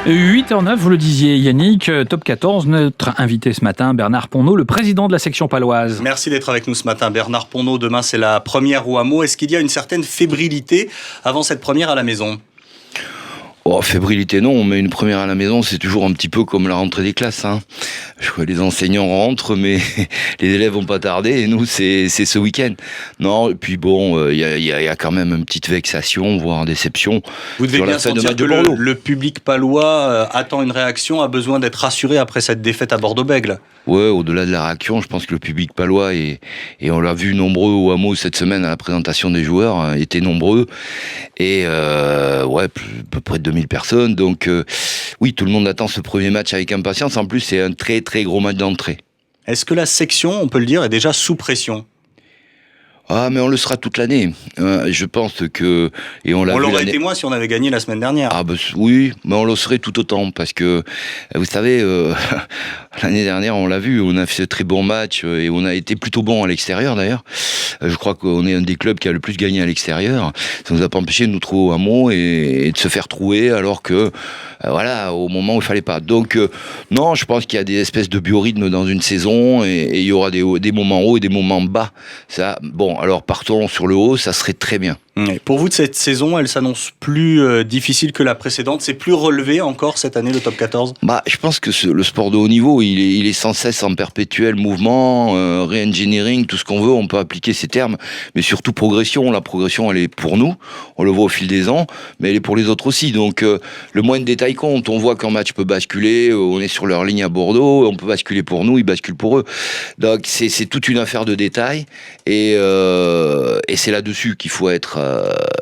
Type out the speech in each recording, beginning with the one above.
8h09, vous le disiez Yannick, top 14, notre invité ce matin, Bernard Ponneau, le président de la section paloise. Merci d'être avec nous ce matin, Bernard Ponneau. Demain, c'est la première au hameau. Est-ce qu'il y a une certaine fébrilité avant cette première à la maison ? Oh, fébrilité non, mais une première à la maison, c'est toujours un petit peu comme la rentrée des classes. Je crois que les enseignants rentrent, mais les élèves vont pas tarder, et nous, c'est ce week-end. Non, et puis bon, il y a quand même une petite vexation, voire déception. Vous devez bien sentir que le public palois attend une réaction, a besoin d'être rassuré après cette défaite à Bordeaux-Bègles. Ouais, au-delà de la réaction, je pense que le public palois, et on l'a vu nombreux au hameau cette semaine à la présentation des joueurs, étaient nombreux, et à peu près 2000 personnes, donc oui, tout le monde attend ce premier match avec impatience. En plus, c'est un très très gros match d'entrée. Est-ce que la section, on peut le dire, est déjà sous pression ? Ah, mais on le sera toute l'année. Je pense que... Et on l'aurait été moins si on avait gagné la semaine dernière. Ah, oui, mais on le serait tout autant, parce que, vous savez, l'année dernière, on l'a vu, on a fait de très bons matchs, et on a été plutôt bon à l'extérieur, d'ailleurs. Je crois qu'on est un des clubs qui a le plus gagné à l'extérieur. Ça nous a pas empêché de nous trouver au hameau et de se faire trouer, alors que, au moment où il fallait pas. Donc, non, je pense qu'il y a des espèces de biorhythmes dans une saison, et il y aura des moments hauts et des moments bas. Ça, bon, alors partons sur le haut, ça serait très bien. Pour vous, de cette saison, elle s'annonce plus difficile que la précédente. C'est plus relevé encore cette année, le top 14 ? Je pense que le sport de haut niveau, il est sans cesse en perpétuel mouvement, re-engineering, tout ce qu'on veut, on peut appliquer ces termes, mais surtout progression. La progression, elle est pour nous, on le voit au fil des ans, mais elle est pour les autres aussi. Donc le moindre détail compte. On voit qu'un match peut basculer, on est sur leur ligne à Bordeaux, on peut basculer pour nous, ils basculent pour eux. Donc c'est toute une affaire de détails, et c'est là-dessus qu'il faut être...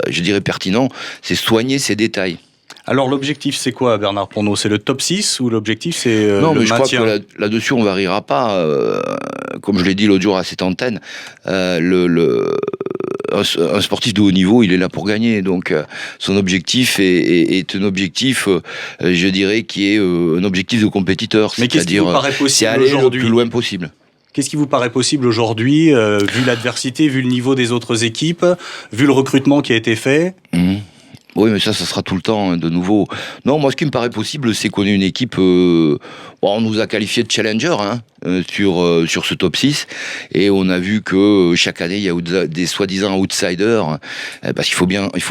je dirais pertinent, c'est soigner ces détails. Alors l'objectif c'est quoi, Bernard Ponneau ? C'est le top 6 ou l'objectif c'est non, le mais je maintien ? crois que là-dessus on variera pas. Comme je l'ai dit l'autre jour à cette antenne, un sportif de haut niveau, il est là pour gagner. Donc son objectif est un objectif, je dirais, qui est un objectif de compétiteur. Mais qu'est-ce qui vous paraît possible c'est aller le plus loin possible. Qu'est-ce qui vous paraît possible aujourd'hui, vu l'adversité, vu le niveau des autres équipes, vu le recrutement qui a été fait ? Oui, mais ça sera tout le temps, de nouveau. Non, moi, ce qui me paraît possible, c'est qu'on ait une équipe... on nous a qualifié de challenger sur ce top 6, et on a vu que chaque année, il y a des soi-disant outsiders, parce qu'il faut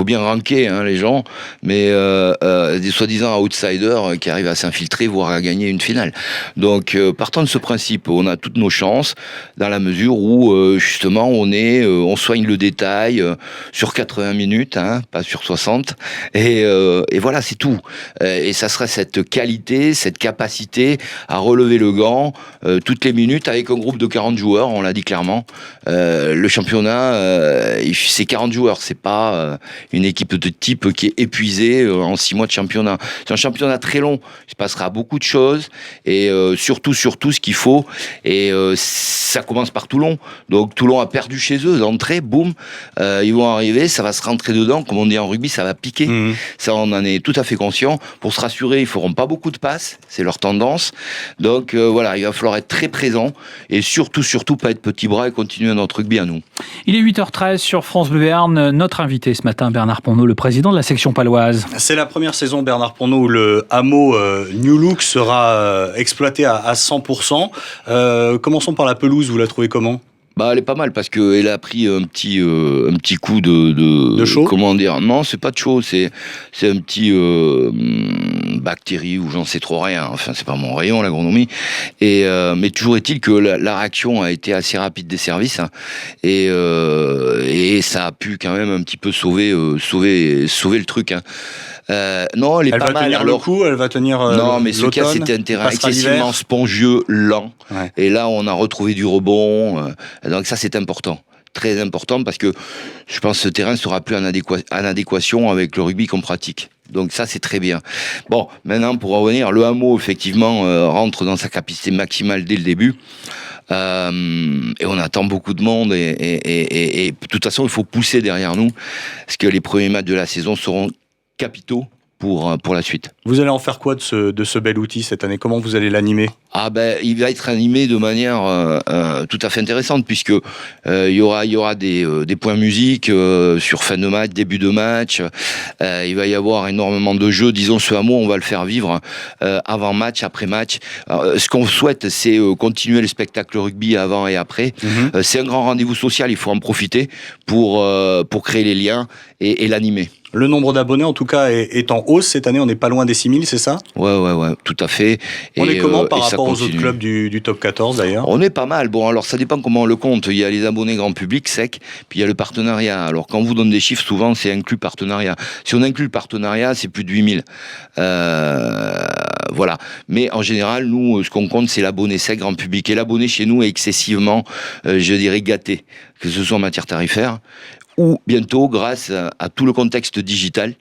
bien ranker les gens, mais des soi-disant outsiders qui arrivent à s'infiltrer, voire à gagner une finale. Donc, partant de ce principe, on a toutes nos chances, dans la mesure où, justement, on soigne le détail sur 80 minutes, pas sur 60, et voilà, c'est tout. Et ça serait cette qualité, cette capacité à relever le gant toutes les minutes avec un groupe de 40 joueurs, on l'a dit clairement. Le championnat, c'est 40 joueurs, c'est pas une équipe de type qui est épuisée en 6 mois de championnat. C'est un championnat très long, il se passera beaucoup de choses, et surtout ce qu'il faut, et ça commence par Toulon. Donc Toulon a perdu chez eux d'entrée, boum, ils vont arriver, ça va se rentrer dedans, comme on dit en rugby, ça va piquer. Ça, on en est tout à fait conscient. Pour se rassurer, ils feront pas beaucoup de passes, c'est leur tendance. Donc il va falloir être très présent, et surtout pas être petit bras, et continuer notre rugby à nous. Il est 8h13 sur France Bleu Béarn. Notre invité ce matin, Bernard Ponneau, le président de la section paloise. C'est la première saison, Bernard Ponneau, où le hameau New Look sera exploité à 100%. Commençons par la pelouse, vous la trouvez comment ? Elle est pas mal, parce que elle a pris un petit coup de chaud. Comment dire ? Non, c'est pas de chaud, c'est un petit bactérie, ou j'en sais trop rien. Enfin, c'est pas mon rayon, l'agronomie. Mais toujours est-il que la réaction a été assez rapide des services, et ça a pu quand même un petit peu sauver le truc. Non, elle est pas mal. Elle va tenir le coup, elle va tenir non, mais ce cas, c'était un terrain excessivement spongieux, lent. Ouais. Et là, on a retrouvé du rebond. Donc ça, c'est important. Très important, parce que je pense que ce terrain sera plus en adéquation avec le rugby qu'on pratique. Donc ça, c'est très bien. Bon, maintenant, pour revenir, le hameau, effectivement, rentre dans sa capacité maximale dès le début. Et on attend beaucoup de monde, et de toute façon, il faut pousser derrière nous, parce que les premiers matchs de la saison seront capitaux pour la suite. Vous allez en faire quoi de ce bel outil cette année? Comment vous allez l'animer? Il va être animé de manière tout à fait intéressante, puisque il y aura des points musique sur fin de match, début de match. Il va y avoir énormément de jeux. Disons, ce hameau, on va le faire vivre avant match, après match. Alors, ce qu'on souhaite, c'est continuer le spectacle rugby avant et après. C'est un grand rendez-vous social. Il faut en profiter pour créer les liens et l'animer. Le nombre d'abonnés, en tout cas, est en hausse cette année. On n'est pas loin des 6000, c'est ça? Ouais, tout à fait. On est comment par rapport aux autres clubs du top 14 d'ailleurs? On est pas mal. Bon, alors ça dépend comment on le compte. Il y a les abonnés grand public, sec, puis il y a le partenariat. Alors quand on vous donne des chiffres, souvent c'est inclus partenariat. Si on inclut le partenariat, c'est plus de 8000. Voilà. Mais en général, nous, ce qu'on compte, c'est l'abonné sec grand public. Et l'abonné chez nous est excessivement, je dirais, gâté. Que ce soit en matière tarifaire, ou bientôt, grâce à tout le contexte digital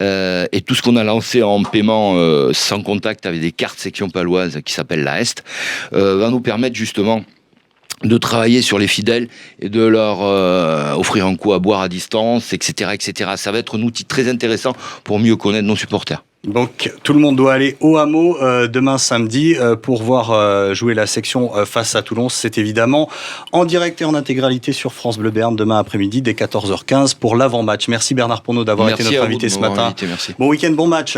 et tout ce qu'on a lancé en paiement sans contact avec des cartes section paloise qui s'appellent la Est, va nous permettre justement de travailler sur les fidèles et de leur offrir un coup à boire à distance, etc., etc. Ça va être un outil très intéressant pour mieux connaître nos supporters. Donc tout le monde doit aller au hameau demain samedi pour voir jouer la section face à Toulon. C'est évidemment en direct et en intégralité sur France Bleu Béarn demain après-midi dès 14h15 pour l'avant-match. Merci Bernard Porneau d'avoir été notre invité ce matin. Merci. Bon week-end, bon match.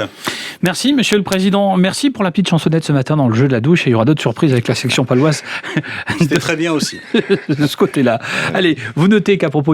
Merci Monsieur le Président. Merci pour la petite chansonnette ce matin dans le jeu de la douche. Et il y aura d'autres surprises avec la section paloise. C'était très bien aussi. De ce côté-là. Allez, vous notez qu'à propos